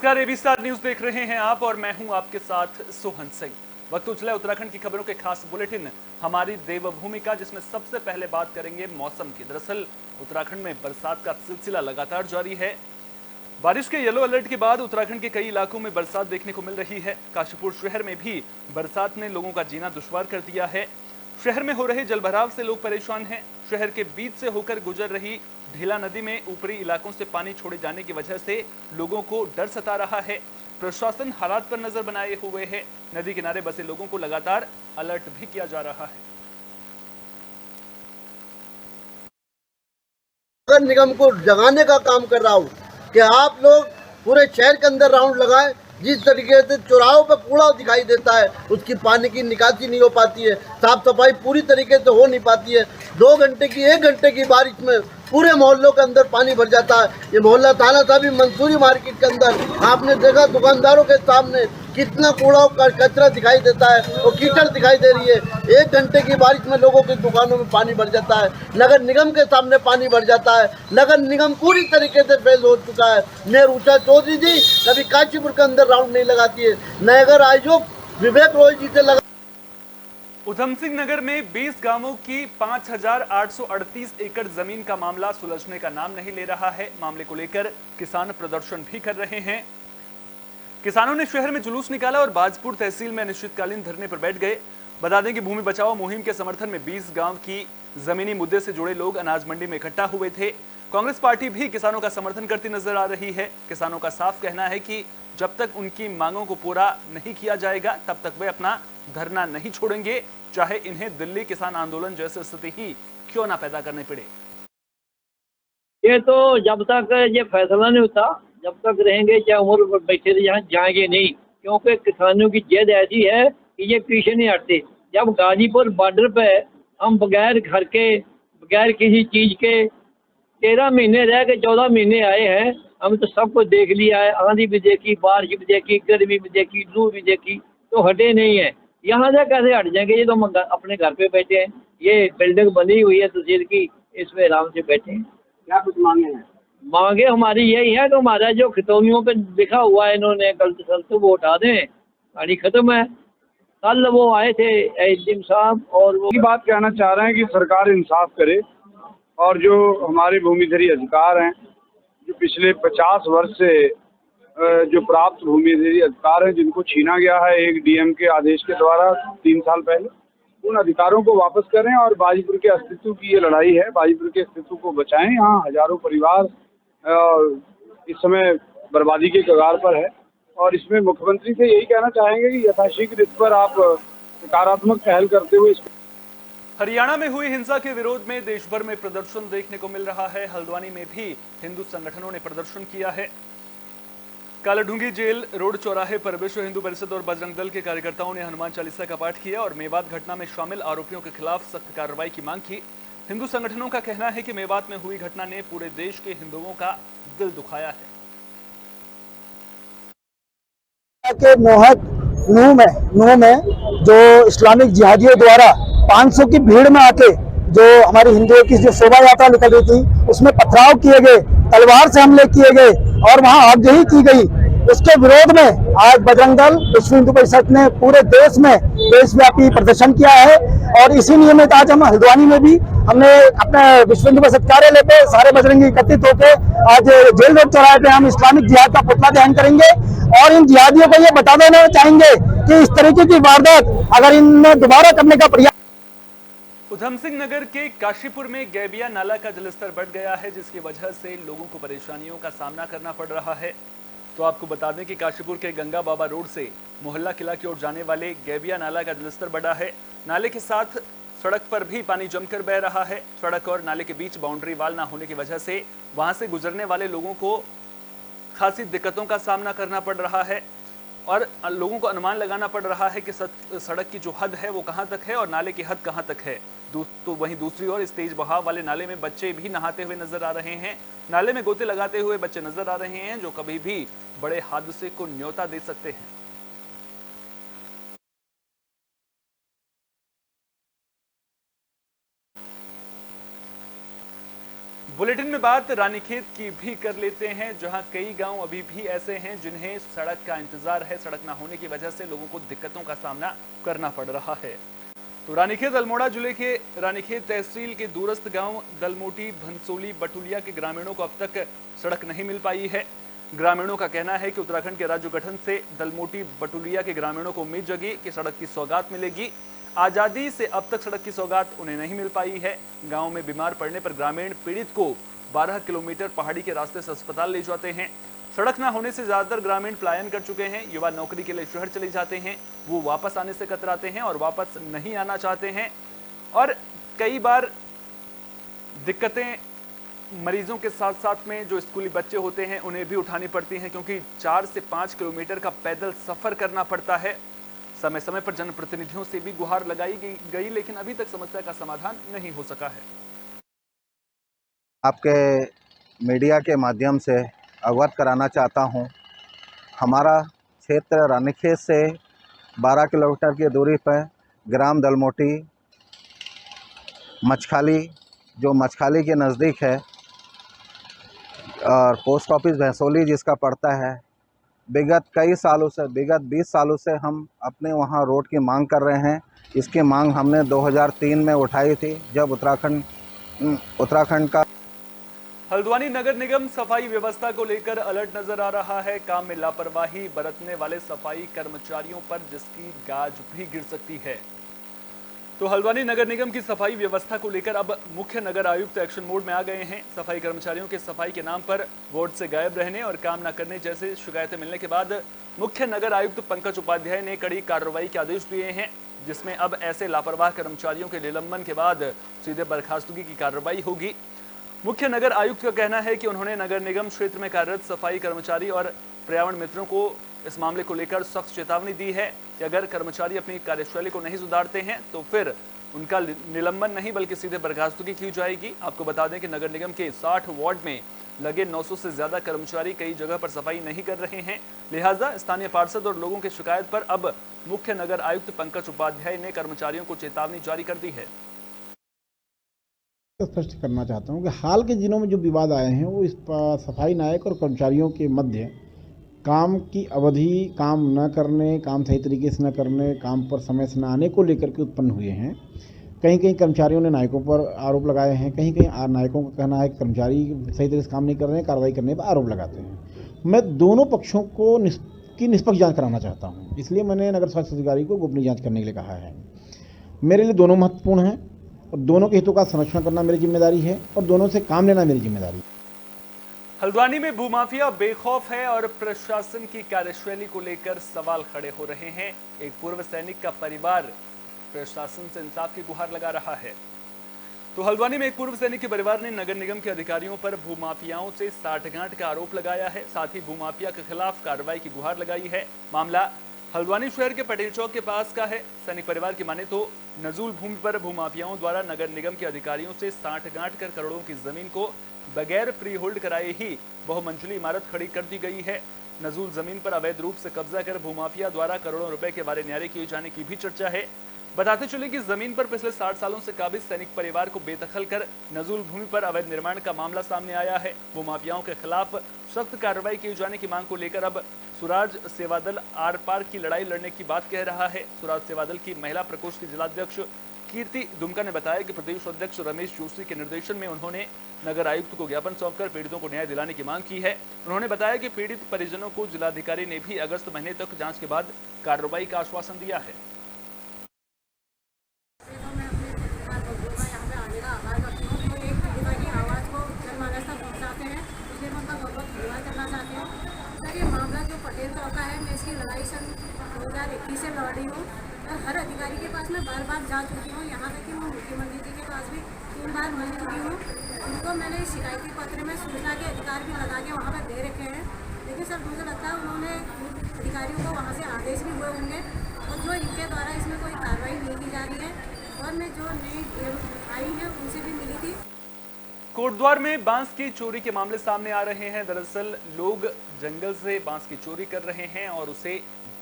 नमस्कार, AB star news देख रहे हैं आप और मैं हूं आपके साथ सोहन सिंह। वक्त उछला उत्तराखंड की खबरों के खास बुलेटिन हमारी देवभूमि का, जिसमें सबसे पहले बात करेंगे मौसम की। दरअसल उत्तराखंड में बरसात का सिलसिला लगातार जारी है। बारिश के येलो अलर्ट के बाद उत्तराखंड के कई इलाकों में बरसात देखने को मिल रही है। काशीपुर शहर में भी बरसात ने लोगों का जीना दुश्वार कर दिया है। शहर में हो रहे जलभराव से लोग परेशान हैं। शहर के बीच से होकर गुजर रही ढीला नदी में ऊपरी इलाकों से पानी छोड़े जाने की वजह से लोगों को डर सता रहा है। प्रशासन हालात पर नजर बनाए हुए है। नदी किनारे बसे लोगों को लगातार अलर्ट भी किया जा रहा है। नगर निगम को जगाने का काम कर रहा हूँ कि आप लोग पूरे शहर के अंदर राउंड लगाएं। जिस तरीके से चौराहों पर कूड़ा दिखाई देता है, उसकी पानी की निकासी नहीं हो पाती है, साफ सफाई पूरी तरीके से हो नहीं पाती है। 2 घंटे की 1 घंटे की बारिश में पूरे मोहल्लों के अंदर पानी भर जाता है। ये मोहल्ला थाना साहब मंसूरी मार्केट के अंदर आपने देखा दुकानदारों के सामने कितना कूड़ा और कचरा दिखाई देता है और कीचड़ दिखाई दे रही है। 1 घंटे की बारिश में लोगों की दुकानों में पानी भर जाता है। नगर निगम के सामने पानी भर जाता है। नगर निगम पूरी तरीके से फेल हो चुका है। मेयर ऊषा चौधरी जी कभी काशीपुर के अंदर राउंड नहीं लगाती है। नगर आयोग विवेक रॉय जी से लगा। उधम सिंह नगर में 20 गांवों की 5,838 एकड़ जमीन का मामला सुलझने का नाम नहीं ले रहा है। मामले को लेकर किसान प्रदर्शन भी कर रहे हैं। किसानों ने शहर में जुलूस निकाला और बाजपुर तहसील में अनिश्चितकालीन धरने पर बैठ गए। बता दें कि भूमि बचाओ मुहिम के समर्थन में 20 गांव की जमीनी मुद्दे से जुड़े लोग अनाज मंडी में इकट्ठा हुए थे। कांग्रेस पार्टी भी किसानों का समर्थन करती नजर आ रही है। किसानों का साफ कहना है कि जब तक उनकी मांगों को पूरा नहीं किया जाएगा तब तक वे अपना धरना नहीं छोड़ेंगे, चाहे इन्हें दिल्ली किसान आंदोलन जैसी स्थिति ही क्यों ना पैदा करनी पड़े। ये तो जब तक ये फैसला नहीं होता जब तक रहेंगे, चाहे उम्र पर बैठे रहे, यहाँ जाएंगे नहीं। क्योंकि किसानों की जिद ऐसी है कि ये पीछे नहीं हटते। जब गाजीपुर बॉर्डर पे हम बगैर घर के, बगैर किसी चीज़ के 13 महीने रह के 14 महीने आए हैं, हम तो सब कुछ देख लिया है। आंधी भी देखी, बारिश भी देखी, गर्मी भी देखी, लू भी देखी, तो हटे नहीं है। यहाँ से कैसे हट जाएंगे? ये तो हम अपने घर पे बैठे हैं। ये बिल्डिंग बनी हुई है तहसील की, इसमें आराम से बैठे हैं। क्या कुछ मांगे हैं? मांगे हमारी यही है कि हमारा जो खितौनियों पे लिखा हुआ है इन्होंने गलत सलत वो हटा दें, कहानी खत्म है। कल वो आए थे एसडीएम साहब और वो की बात कहना चाह रहे हैं कि सरकार इंसाफ करे और जो हमारे भूमिधरी अधिकार हैं, जो पिछले 50 वर्ष से जो प्राप्त भूमिधरी अधिकार हैं जिनको छीना गया है एक डीएम के आदेश के द्वारा 3 साल पहले, उन अधिकारों को वापस करें और बाजीपुर के अस्तित्व की ये लड़ाई है। बाजीपुर के अस्तित्व को बचाएं। यहाँ हजारों परिवार इस समय बर्बादी के कगार पर है और इसमें मुख्यमंत्री से यही कहना चाहेंगे कि यथाशीघ्र इस पर आप सकारात्मक पहल करते हुए हरियाणा में हुई हिंसा के विरोध में देश भर में प्रदर्शन देखने को मिल रहा है। हल्द्वानी में भी हिंदू संगठनों ने प्रदर्शन किया है। कालाढूंगी जेल रोड चौराहे पर विश्व हिंदू परिषद और बजरंग दल के कार्यकर्ताओं ने हनुमान चालीसा का पाठ किया और मेवात घटना में शामिल आरोपियों के खिलाफ सख्त कार्रवाई की मांग की। हिंदू संगठनों का कहना है कि मेवात में हुई घटना ने पूरे देश के हिंदुओं का दिल दुखाया है। के नूह में जो इस्लामिक जिहादियों द्वारा 500 की भीड़ में आके जो हमारी हिंदुओं की जो शोभा यात्रा निकल रही थी उसमें पथराव किए गए, तलवार से हमले किए गए और वहां आगजनी की गई। उसके विरोध में आज बजरंग दल विश्व हिंदू परिषद ने पूरे देश में देशव्यापी प्रदर्शन किया है और इसी नियमित आज हम हल्द्वानी में भी हमने अपने विश्व हिंदू परिषद कार्यालय पे सारे बजरंगी एकत्रित होकर आज जेल रोड चौराहे पे हम इस्लामिक जिहाद का पुतला दहन करेंगे और इन जिहादियों को ये बता देना चाहेंगे कि इस तरीके की वारदात अगर इनमें दोबारा करने का प्रयास। उधम सिंह नगर के काशीपुर में गैबिया नाला का जलस्तर बढ़ गया है, जिसकी वजह से लोगों को परेशानियों का सामना करना पड़ रहा है। तो आपको बता दें कि काशीपुर के गंगा बाबा रोड से मोहल्ला किला की ओर जाने वाले गैबिया नाला का जलस्तर बढ़ा है। नाले के साथ सड़क पर भी पानी जमकर बह रहा है। सड़क और नाले के बीच बाउंड्री वाल न होने की वजह से वहां से गुजरने वाले लोगों को खासी दिक्कतों का सामना करना पड़ रहा है और लोगों को अनुमान लगाना पड़ रहा है कि सड़क की जो हद है वो कहां तक है और नाले की हद कहां तक है। तो वहीं दूसरी ओर इस तेज बहाव वाले नाले में बच्चे भी नहाते हुए नजर आ रहे हैं। नाले में गोते लगाते हुए बच्चे नजर आ रहे हैं जो कभी भी बड़े हादसे को न्योता दे सकते हैं। बुलेटिन में बात रानीखेत की भी कर लेते हैं, जहां कई गांव अभी भी ऐसे हैं जिन्हें सड़क का इंतजार है। सड़क न होने की वजह से लोगों को दिक्कतों का सामना करना पड़ रहा है। तो रानीखेत अल्मोड़ा जिले के रानीखेत तहसील के दूरस्थ गांव दलमोटी, भंसोली, बटुलिया के ग्रामीणों को अब तक सड़क नहीं मिल पाई है। ग्रामीणों का कहना है कि उत्तराखंड के राज्य गठन से दलमोटी, बटुलिया के ग्रामीणों को उम्मीद जगी कि सड़क की सौगात मिलेगी। आजादी से अब तक सड़क की सौगात उन्हें नहीं मिल पाई है। गांव में बीमार पड़ने पर ग्रामीण पीड़ित को 12 किलोमीटर पहाड़ी के रास्ते से अस्पताल ले जाते हैं। सड़क न होने से ज्यादातर ग्रामीण पलायन कर चुके हैं। युवा नौकरी के लिए शहर चले जाते हैं, वो वापस आने से कतराते हैं और वापस नहीं आना चाहते हैं। और कई बार दिक्कतें मरीजों के साथ साथ में जो स्कूली बच्चे होते हैं उन्हें भी उठानी पड़ती हैं, क्योंकि 4 से 5 किलोमीटर का पैदल सफर करना पड़ता है। समय समय पर जनप्रतिनिधियों से भी गुहार लगाई गई, लेकिन अभी तक समस्या का समाधान नहीं हो सका है। आपके मीडिया के माध्यम से अवगत कराना चाहता हूं, हमारा क्षेत्र रानीखेत से 12 किलोमीटर की दूरी पर ग्राम दलमोटी, मछखाली, जो मछखाली के नज़दीक है, और पोस्ट ऑफिस भैंसोली जिसका पड़ता है। विगत कई सालों से, विगत 20 सालों से हम अपने वहाँ रोड की मांग कर रहे हैं। इसकी मांग हमने 2003 में उठाई थी, जब उत्तराखंड का हल्द्वानी नगर निगम सफाई व्यवस्था को लेकर अलर्ट नजर आ रहा है। काम में लापरवाही बरतने वाले सफाई कर्मचारियों पर जिसकी गाज भी गिर सकती है। तो हल्द्वानी नगर निगम की सफाई व्यवस्था को लेकर अब मुख्य नगर आयुक्त एक्शन मोड में आ गए हैं। सफाई कर्मचारियों के सफाई के नाम पर वार्ड से गायब रहने और काम न करने जैसे शिकायतें मिलने के बाद मुख्य नगर आयुक्त पंकज उपाध्याय ने कड़ी कार्रवाई के आदेश दिए हैं, जिसमें अब ऐसे लापरवाह कर्मचारियों के निलंबन के बाद सीधे बर्खास्तगी की कार्रवाई होगी। मुख्य नगर आयुक्त का कहना है कि उन्होंने नगर निगम क्षेत्र में कार्यरत सफाई कर्मचारी और पर्यावरण मित्रों को इस मामले को लेकर सख्त चेतावनी दी है कि अगर कर्मचारी अपनी कार्यशैली को नहीं सुधारते हैं तो फिर उनका निलंबन नहीं बल्कि सीधे बर्खास्तगी की जाएगी। आपको बता दें कि नगर निगम के 60 वार्ड में लगे 900 से ज्यादा कर्मचारी कई जगह पर सफाई नहीं कर रहे हैं। लिहाजा स्थानीय पार्षद और लोगों की शिकायत पर अब मुख्य नगर आयुक्त पंकज उपाध्याय ने कर्मचारियों को चेतावनी जारी कर दी है। स्पष्ट करना चाहता हूं कि हाल के दिनों में जो विवाद आए हैं वो इस सफाई नायक और कर्मचारियों के मध्य काम की अवधि, काम न करने, काम सही तरीके से न करने, काम पर समय से न आने को लेकर के उत्पन्न हुए हैं। कहीं कहीं कर्मचारियों ने नायकों पर आरोप लगाए हैं, कहीं कहीं नायकों का कहना है कि कर्मचारी सही तरीके से काम नहीं कर रहे हैं, कार्रवाई करने पर आरोप लगाते हैं। मैं दोनों पक्षों को निष्पक्ष जाँच कराना चाहता हूँ, इसलिए मैंने नगर स्वास्थ्य अधिकारी को गोपनीय जाँच करने के लिए कहा है। मेरे लिए दोनों महत्वपूर्ण हैं और दोनों के हितों का संरक्षण करना मेरी जिम्मेदारी है और दोनों से काम लेना मेरी जिम्मेदारी है। हल्द्वानी में भूमाफिया बेखौफ है और प्रशासन की कार्यशैली को लेकर सवाल खड़े हो रहे हैं। एक पूर्व सैनिक का परिवार प्रशासन से इंसाफ की गुहार लगा रहा है। तो हल्द्वानी में एक पूर्व सैनिक के परिवार ने नगर निगम के अधिकारियों पर भूमाफियाओं से साठगांठ का आरोप लगाया है, साथ ही भूमाफिया के खिलाफ कार्रवाई की गुहार लगाई है। मामला हल्द्वानी शहर के पटेल चौक के पास का है। सैनिक परिवार की माने तो नजूल भूमि पर भूमाफियाओं द्वारा नगर निगम के अधिकारियों से साठगांठ कर करोड़ों की जमीन को बगैर फ्री होल्ड कराए ही बहुमंजिली इमारत खड़ी कर दी गई है। नजूल जमीन पर अवैध रूप से कब्जा कर भूमाफिया द्वारा करोड़ों रुपए के वारे न्यारे किए जाने की भी चर्चा है। बताते चले कि जमीन पर पिछले 60 सालों से काबिज सैनिक परिवार को बेदखल कर नजूल भूमि पर अवैध निर्माण का मामला सामने आया है। भूमाफियाओं के खिलाफ सख्त कार्रवाई किए जाने की मांग को लेकर अब सुराज सेवा दल आर पार की लड़ाई लड़ने की बात कह रहा है। सुराज सेवा दल की महिला प्रकोष्ठ की जिलाध्यक्ष कीर्ति दुमका ने बताया कि प्रदेश अध्यक्ष रमेश जोशी के निर्देशन में उन्होंने नगर आयुक्त को ज्ञापन सौंपकर पीड़ितों को न्याय दिलाने की मांग की है। उन्होंने बताया कि पीड़ित परिजनों को जिलाधिकारी ने भी अगस्त महीने तक जांच के बाद कार्रवाई का आश्वासन दिया है। सन 2021 से लड़ रही हूँ और हर अधिकारी के पास मैं बार जा चुकी हूँ। यहाँ तक कि मैं मुख्यमंत्री जी के पास भी 3 बार मिल चुकी हूँ। उनको मैंने शिकायती पत्र में सूचना के अधिकार भी लगा के वहाँ पर दे रखे हैं, लेकिन सर मुझे लगता है उन्होंने अधिकारियों को वहाँ से आदेश भी हुए होंगे और जो इनके द्वारा इसमें कोई कार्रवाई नहीं की जा रही है। और मैं जो नई आई है उनसे भी मिली थी। कोटद्वार में बांस की चोरी के मामले सामने आ रहे हैं। दरअसल लोग जंगल से बांस की चोरी कर रहे हैं और उसे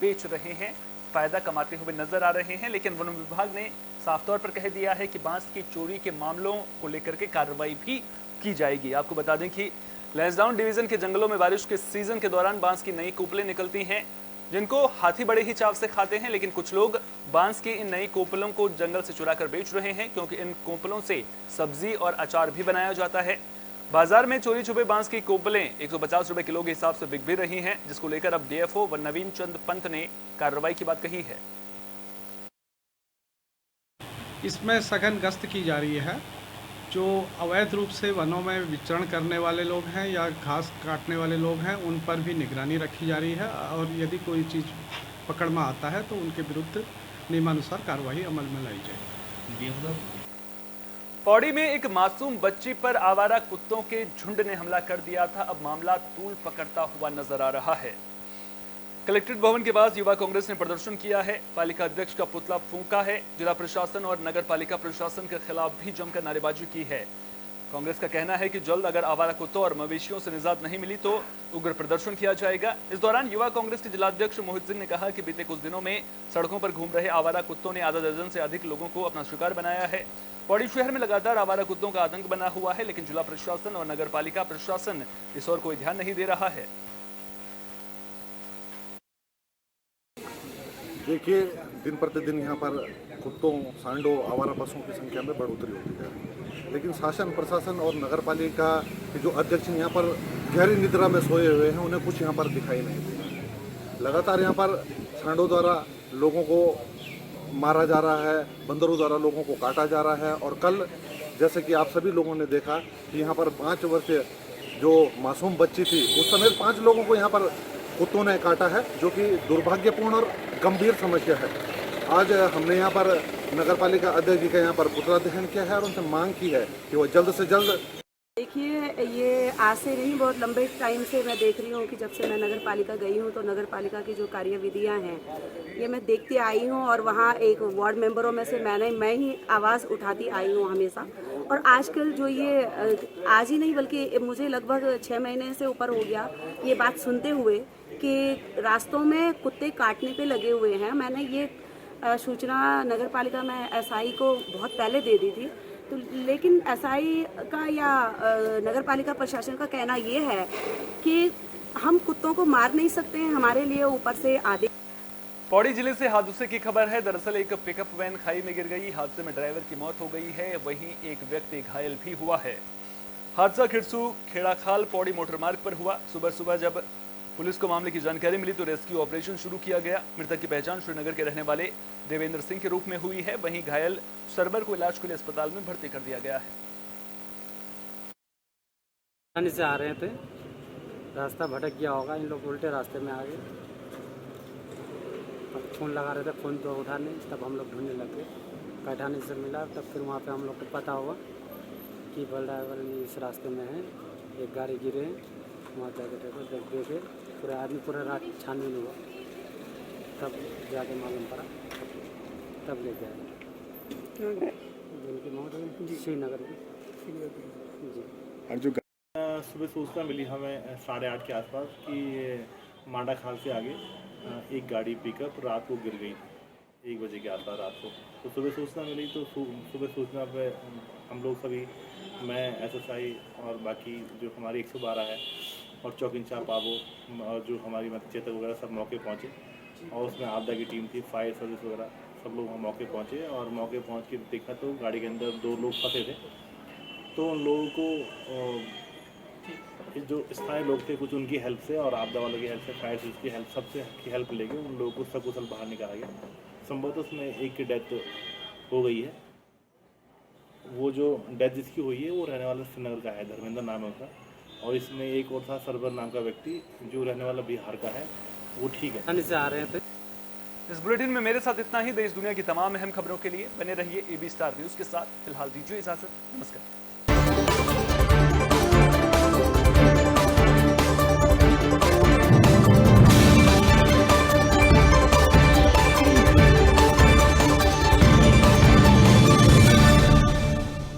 बेच रहे हैं, फायदा कमाते हुए नजर आ रहे हैं। लेकिन वन विभाग ने साफ तौर पर कह दिया है कि बांस की चोरी के मामलों को लेकर के कार्रवाई भी की जाएगी। आपको बता दें कि लैंसडाउन डिवीजन के जंगलों में बारिश के सीजन के दौरान बांस की नई कोपलें निकलती हैं, जिनको हाथी बड़े ही चाव से खाते हैं। लेकिन कुछ लोग बांस की इन नई कोपलों को जंगल से चुरा कर बेच रहे हैं, क्योंकि इन कोपलों से सब्जी और अचार भी बनाया जाता है। बाजार में चोरी छुपे बांस की कोपलें 150 रुपए किलो के हिसाब से बिक भी रही हैं, जिसको लेकर अब डीएफओ व नवीन चंद पंत ने कार्रवाई की बात कही है। इसमें सघन गश्त की जा रही है। जो अवैध रूप से वनों में विचरण करने वाले लोग हैं या घास काटने वाले लोग हैं, उन पर भी निगरानी रखी जा रही है और यदि कोई चीज़ पकड़ में आता है तो उनके विरुद्ध नियमानुसार कार्रवाई अमल में लाई जाएगी। पौड़ी में एक मासूम बच्ची पर आवारा कुत्तों के झुंड ने हमला कर दिया था। अब मामला तूल पकड़ता हुआ नजर आ रहा है। कलेक्ट्रेट भवन के पास युवा कांग्रेस ने प्रदर्शन किया है, पालिका अध्यक्ष का पुतला फूंका है। जिला प्रशासन और नगर पालिका प्रशासन के खिलाफ भी जमकर नारेबाजी की है। कांग्रेस का कहना है कि जल्द अगर आवारा कुत्तों और मवेशियों से निजात नहीं मिली तो उग्र प्रदर्शन किया जाएगा। इस दौरान युवा कांग्रेस के जिलाध्यक्ष मोहित सिंह ने कहा कि बीते कुछ दिनों में सड़कों पर घूम रहे आवारा कुत्तों ने आधा दर्जन से अधिक लोगों को अपना शिकार बनाया है। पौड़ी शहर में लगातार आवारा कुत्तों का आतंक बना हुआ है, लेकिन जिला प्रशासन और नगर पालिका प्रशासन इस ओर कोई ध्यान नहीं दे रहा है। देखिए, दिन प्रतिदिन यहाँ पर कुत्तों, सांडों, आवारा पशुओं की संख्या में बढ़ोतरी होती है, लेकिन शासन प्रशासन और नगर पालिका के जो अध्यक्ष यहाँ पर गहरी निद्रा में सोए हुए हैं, उन्हें कुछ यहाँ पर दिखाई नहीं देता। लगातार यहाँ पर सांडों द्वारा लोगों को मारा जा रहा है, बंदरों द्वारा लोगों को काटा जा रहा है। और कल जैसे कि आप सभी लोगों ने देखा कि यहाँ पर 5 वर्षीय जो मासूम बच्ची थी, उस समय 5 लोगों को यहाँ पर कुत्तों ने काटा है, जो कि दुर्भाग्यपूर्ण और गंभीर समस्या है। आज हमने यहाँ पर नगर पालिका अध्यक्ष जी का यहाँ पर पुतला दहन किया है और उनसे मांग की है कि वो जल्द से जल्द। देखिए, ये आज से नहीं, बहुत लंबे टाइम से मैं देख रही हूँ कि जब से मैं नगर पालिका गई हूँ तो नगर पालिका की जो कार्यविधियाँ हैं ये मैं देखती आई हूँ, और वहाँ एक वार्ड मेंबरों में से मैं ही आवाज़ उठाती आई हूँ हमेशा। और आजकल जो ये आज ही नहीं बल्कि मुझे लगभग 6 महीने से ऊपर हो गया ये बात सुनते हुए कि रास्तों में कुत्ते काटने पे लगे हुए हैं। मैंने ये सूचना नगर पालिका में एसआई को बहुत पहले दे दी थी, तो लेकिन एसआई का या नगर पालिका प्रशासन का कहना ये है कि हम कुत्तों को मार नहीं सकते हैं, हमारे लिए ऊपर से आदेश। पौड़ी जिले से हादसे की खबर है। दरअसल एक पिकअप वैन खाई में गिर गई। हादसे में ड्राइवर की मौत हो गई है, वहीं एक व्यक्ति घायल भी हुआ है। हादसा खिरसू खेड़ाखाल पौड़ी मोटर मार्ग पर हुआ। सुबह सुबह जब पुलिस को मामले की जानकारी मिली तो रेस्क्यू ऑपरेशन शुरू किया गया। मृतक की पहचान श्रीनगर के रहने वाले देवेंद्र सिंह के रूप में हुई है। वहीं घायल सरबर को इलाज के लिए अस्पताल में भर्ती कर दिया गया है। से आ रहे थे, रास्ता भटक गया होगा, इन लोग उल्टे रास्ते में आ गए। अब फ़ोन लगा रहे थे, फ़ोन तो उठा नहीं, तब हम लोग ढूंढने लग गए। बैठाने से मिला, तब फिर वहाँ पे हम लोग को पता हुआ कि बल ड्राइवर इस रास्ते में है, एक गाड़ी गिरे, वहाँ जाके देखे पूरे आदमी पूरा रात छानबीन हुआ, तब जाके मालूम पड़ा, तब लेके आए। जिनकी मौत हुई श्रीनगर की जी। और जो सुबह सूचना मिली हमें 8:30 के आसपास कि मांडा खाल से आगे एक गाड़ी पिकअप रात को गिर गई 1 बजे के आसपास रात को। तो सुबह सूचना मिली तो सुबह सूचना पे हम लोग सभी, मैं एसएसआई और बाकी जो हमारी 112 है और चौक इंचार्ज पाबो और जो हमारी चेतक वगैरह सब मौके पहुँचे, और उसमें आपदा की टीम थी, फायर सर्विस वगैरह सब लोग मौके पहुँचे। और मौके पहुँच के देखा तो गाड़ी के अंदर 2 लोग फंसे थे। तो उन लोगों को जो स्थानीय लोग थे कुछ उनकी हेल्प से और आपदा वालों की हेल्प से, फायर सर्विस की हेल्प, सबसे की हेल्प लेके उन लोगों को सकुशल बाहर निकाला गया। संभवतः उसमें एक की डेथ हो गई है। वो जो डेथ जिसकी हुई है वो रहने वाला श्रीनगर का है, धर्मेंद्र नाम है उसका। और इसमें एक और था सरबर नाम का व्यक्ति जो रहने वाला बिहार का है, वो ठीक है। से आ रहे थे। इस बुलेटिन में मेरे साथ इतना ही। देश दुनिया की तमाम अहम खबरों के लिए बने रहिए AB स्टार न्यूज़ के साथ। फिलहाल दीजिए इजाजत, नमस्कार।